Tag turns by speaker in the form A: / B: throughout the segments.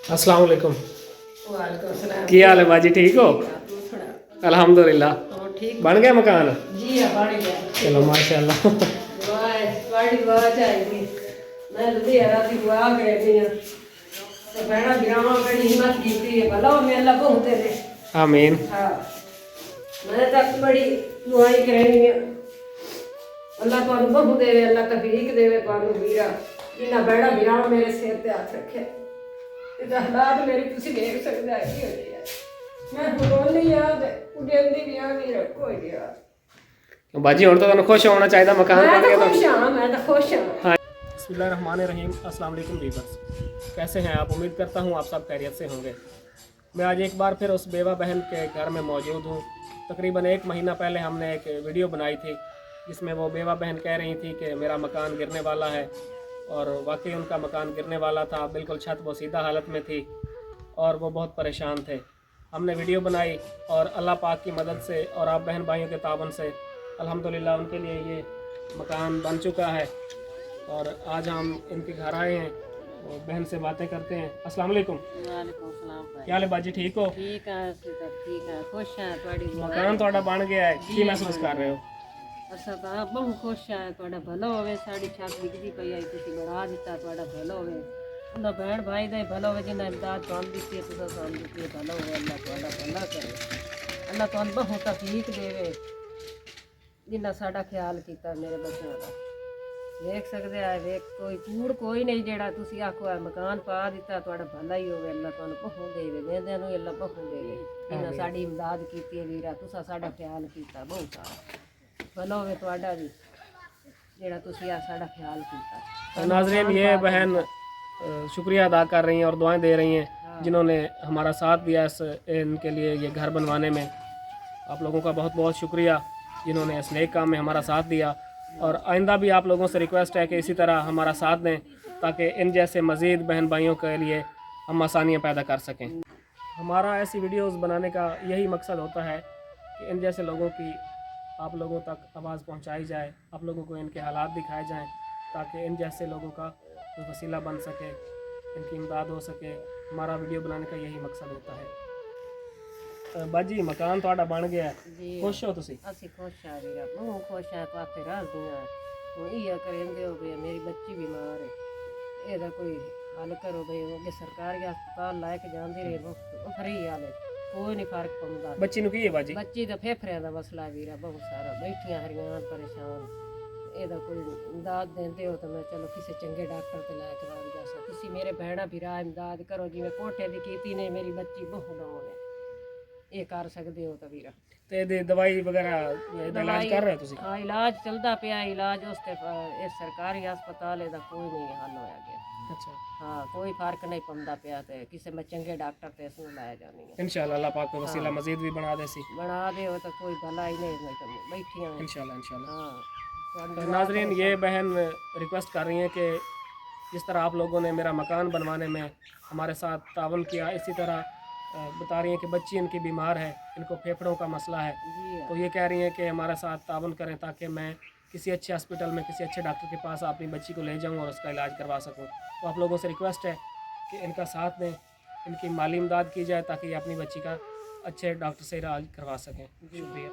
A: अस्सलाम वालेकुम।
B: वालेकुम सलाम।
A: की हाल है बाजी, ठीक हो?
B: तू सुना?
A: अल्हम्दुलिल्लाह।
B: और ठीक
A: बन गया मकान?
B: जी हाँ, बन गया।
A: चलो माशाल्लाह।
B: दुआ है, तुम्हारी दुआ चाहिए। मैं तो रात की दुआ करती हूँ तो बहना गिरावा बड़ी हिम्मत की है, भला हो मैं अल्लाह बहुत दे दे।
A: आमीन।
B: हाँ, मैं तक बड़ी दुआई करनी है। अल्लाह तो बहुत देवे, अल्लाह तफरीक देवे पानु वीरा जिन्ना बहना गिरावा मेरे सिर पे हाथ रखे। ਇਹਦਾ ਹਾਲਾਤ ਮੇਰੀ ਤੁਸੀਂ ਦੇਖ ਸਕਦੇ ਆ ਕੀ ਹੋਈ ਹੈ। ਮੈਂ ਹੁਣ ਨਹੀਂ ਯਾਦ ਉਡੇਂਦੀ ਵੀ ਆ ਨਹੀਂ ਰੱਖੋ ਯਾਰ।
A: बाजी और तो तुम खुश होना चाहिए मकान
B: मैं
A: बन
B: तो
A: गया तो।
B: खुश हाँ, मैं तो खुश हाँ।
A: हाँ। बिस्मिल्लाहिर्रहमानिर्रहीम। अस्सलाम वालेकुम वीवर्स, कैसे हैं आप? उम्मीद करता हूँ आप सब खैरियत से होंगे। मैं आज एक बार फिर उस बेवा बहन के घर में मौजूद हूँ। तकरीबन 1 महीना पहले हमने एक वीडियो बनाई थी जिसमें वो बेवा बहन कह रही थी कि मेरा मकान गिरने वाला है, और वाकई उनका मकान गिरने वाला था। बिल्कुल छत बोसीदा हालत में थी और वो बहुत परेशान थे। हमने वीडियो बनाई और अल्लाह पाक की मदद से और आप बहन भाइयों के ताबन से अल्हम्दुलिल्लाह उनके लिए ये मकान बन चुका है। और आज हम इनके घर आए हैं और बहन से बातें करते हैं। अस्सलाम वालेकुम।
B: वालेकुम सलाम भाई।
A: क्या हाल है बाजी, ठीक हो?
B: ठीक है, ठीक है, खुश है ਤੁਹਾਡੀ ਦੁਆ।
A: मकान थोड़ा बन गया है, की महसूस कर रहे हो?
B: असा ਤਾਂ ਬਹੁਤ ਖੁਸ਼ ਹੈ, ਤੁਹਾਡਾ ਭਲਾ ਹੋਵੇ। ਸਾਡੀ ਛੱਤ ਡਿੱਗਦੀ ਪਈ ਹੈ, ਤੁਸੀਂ ਬਣਾ ਦਿੱਤਾ, ਤੁਹਾਡਾ ਭਲਾ ਹੋਵੇ। ਉਹਨਾਂ ਭੈਣ ਭਾਈ ਦਾ ਭਲਾ ਹੋਵੇ, ਜਿਨ੍ਹਾਂ ਇਮਦਾਦ ਤੁਹਾਨੂੰ ਦਿੱਤੀ ਹੈ, ਤੁਸੀਂ ਸਾਨੂੰ ਦਿੱਤੀ ਹੈ, ਭਲਾ ਹੋਵੇ। ਅੱਲਾਹ ਤੁਹਾਡਾ ਭਲਾ ਕਰੇ, ਅੱਲਾਹ ਤੁਹਾਨੂੰ ਬਹੁਤ ਤੌਫੀਕ ਦੇਵੇ। ਜਿੰਨਾ ਸਾਡਾ ਖਿਆਲ ਕੀਤਾ ਮੇਰੇ ਬੱਚਿਆਂ ਦਾ, ਵੇਖ ਸਕਦੇ ਆ, ਵੇਖ ਕੋਈ ਕੂੜ ਕੋਈ ਨਹੀਂ ਜਿਹੜਾ ਤੁਸੀਂ ਆਖੋ ਹੈ ਮਕਾਨ ਪਾ ਦਿੱਤਾ, ਤੁਹਾਡਾ ਭਲਾ ਹੀ ਹੋਵੇ। ਅੱਲਾਹ ਤੁਹਾਨੂੰ ਬਹੁਤ ਦੇਵੇ, ਦੇਂਦਿਆਂ ਨੂੰ ਅੱਲਾਹ ਬਹੁਤ ਦੇਵੇ। ਜਿੰਨਾ ਸਾਡੀ ਇਮਦਾਦ ਕੀਤੀ ਹੈ ਵੀਰਾ, ਤੁਸੀਂ ਸਾਡਾ ਖਿਆਲ ਕੀਤਾ ਬਹੁਤ ਸਾਰਾ। भला होवे ਤੁਹਾਡਾ भी ਜਿਹੜਾ ਤੁਸੀਂ ਆ ਸਾਡਾ ख्याल ਕੀਤਾ।
A: नाज़रीन, ये बहन शुक्रिया अदा कर रही हैं और दुआएं दे रही हैं जिन्होंने हमारा साथ दिया इनके लिए ये घर बनवाने में। आप लोगों का बहुत बहुत शुक्रिया जिन्होंने इस नेक काम में हमारा साथ दिया। और आइंदा भी आप लोगों से रिक्वेस्ट है कि इसी तरह हमारा साथ दें ताकि इन जैसे मज़ीद बहन भाइयों के लिए हम आसानियाँ पैदा कर सकें। हमारा ऐसी वीडियोज़ बनाने का यही मकसद होता है कि इन जैसे लोगों की आप लोगों तक आवाज़ पहुंचाई जाए, आप लोगों को इनके हालात दिखाए जाएं ताकि इन जैसे लोगों का वसीला बन सके, इनकी इमदाद हो सके। हमारा वीडियो बनाने का यही मकसद होता है। बाजी मकान थोड़ा बन गया है, खुश हो तुसी?
B: ਅਸੀਂ ਖੁਸ਼ ਆ ਵੀਰਾ, ਬਹੁਤ ਖੁਸ਼ ਆ। तो आपे राजी हाँ ਹੁਣ ਇਹ ਕरेंगे हो भाई, मेरी बच्ची बीमार है, ਇਹਦਾ ਕੋਈ हल करो भाई। वो सरकारी अस्पताल लाके जाती रहे, फ्री हाल है, कोई नहीं फर्क पौंदा।
A: बच्ची नु की है बाजी?
B: बच्ची तो फेफड़िया का मसला वीरा बहुत सारा, बैठियां हरियां परेशान। ਇਹਦਾ ਕੋਈ ਇਮਦਾਦ ਦਿੰਦੇ ਹੋ ਤਾਂ ਮੈਂ ਚਲੋ ਕਿਸੇ ਚੰਗੇ ਡਾਕਟਰ ਤੇ ਲੈ ਕੇ ਆਉਂ ਜਾ ਸਕ। ਤੁਸੀਂ ਮੇਰੇ ਭੈਣਾ ਵੀਰਾ ਇਮਦਾਦ ਕਰੋ, ਜਿਵੇਂ ਕੋਠੇ ਦੀ ਕੀਤੀ ਨੇ ਮੇਰੀ ਬੱਚੀ ਬਹੁਤ ਡਾਉਨ ਹੈ, ਇਹ ਕਰ ਸਕਦੇ ਹੋ ਤਾਂ ਵੀਰਾ।
A: ਤੇ ਇਹਦੀ ਦਵਾਈ ਵਗੈਰਾ ਇਹਦਾ ਇਲਾਜ ਕਰ ਰਹੇ ਹੋ ਤੁਸੀਂ?
B: ਹਾਂ, ਇਲਾਜ ਚੱਲਦਾ ਪਿਆ। ਇਲਾਜ ਉਸ ਤੇ ਇਹ ਸਰਕਾਰੀ ਹਸਪਤਾਲ ਇਹਦਾ ਕੋਈ ਨਹੀਂ ਹੱਲ ਹੋਇਆ ਗਿਆ।
A: अच्छा
B: हाँ, कोई फर्क नहीं पौंदा पिया, तो किसी में चंगे डॉक्टर ते इसनूं लाया जानी है।
A: इंशाल्लाह अल्लाह पाक को वसीला मजीद भी बना दे सी,
B: बना दे हो तो कोई भला ही नहीं बैठियां
A: इंशाल्लाह इंशाल्लाह।
B: हाँ।
A: तो नाजरीन, ये बहन रिक्वेस्ट कर रही हैं कि जिस तरह आप लोगों ने मेरा मकान बनवाने में हमारे साथ तावन किया, इसी तरह बता रही हैं कि बच्ची इनकी बीमार है, इनको फेफड़ों का मसला है। तो ये कह रही हैं कि हमारे साथ तावन करें ताकि मैं किसी अच्छे हॉस्पिटल में किसी अच्छे डॉक्टर के पास अपनी बच्ची को ले जाऊं और उसका इलाज करवा सकूं। तो आप लोगों से रिक्वेस्ट है कि इनका साथ दें, इनकी माली इमदाद की जाए ताकि ये अपनी बच्ची का अच्छे डॉक्टर से इलाज करवा सकें। शुक्रिया।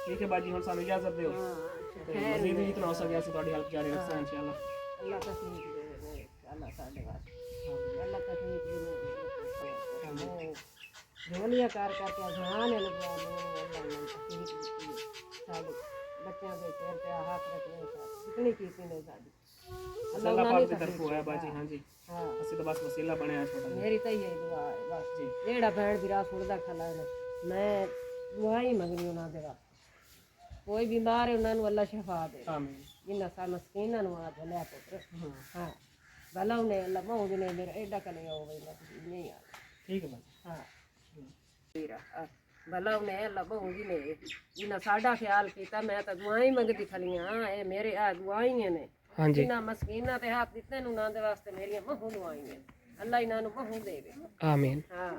A: ठीक है बाजी, हम सानू इजाजत दो, मजीद भी जितना हो सके ऐसे थोड़ी हेल्प जारी रखते हैं इंशाल्लाह।
B: अल्लाह तकलीफ दे, अल्लाह साडे वास्ते अल्लाह तकलीफ दे। जोलिया कर करके आसान है लगा ने, अल्लाह ने तकलीफ दी साडे बच्चों के सिर पे हाथ रखने का कितनी कीती ने साडी।
A: अल्लाह पाक की तरफ है बाजी। हां जी, हां, ਅਸੀਂ ਤਾਂ ਬਸ ਵਸੀਲਾ ਬਣਿਆ ਛੋਟਾ।
B: मेरी तो यही दुआ है बस जी, जेड़ा भैन वीरा सुनदा खला है, मैं दुआ ही मंगनी उन्हां दे वास्ते। कोई बीमार है उन्हां नु अल्लाह शिफा दे, आमीन। जिन्ना सा मस्कीनां नु आ भला पुत्र, हां भला उन्हें अल्लाह मौज ने मेरा एडा कने हो गई ना नहीं आ। ठीक है बाजी, हां वीरा भला उन्हें अल्लाह मौज ने जिन्ना साडा ख्याल कीता। मैं तो दुआ ही मंगदी खलियां, ए मेरे आ दुआ ही ने। हाँ जी, जिन्ना मस्कीना ते हाथ दिते नु ना दे वास्ते मेरी महू दुआई ने, अल्लाह इन्हां नु महू देवे, आमीन। हाँ।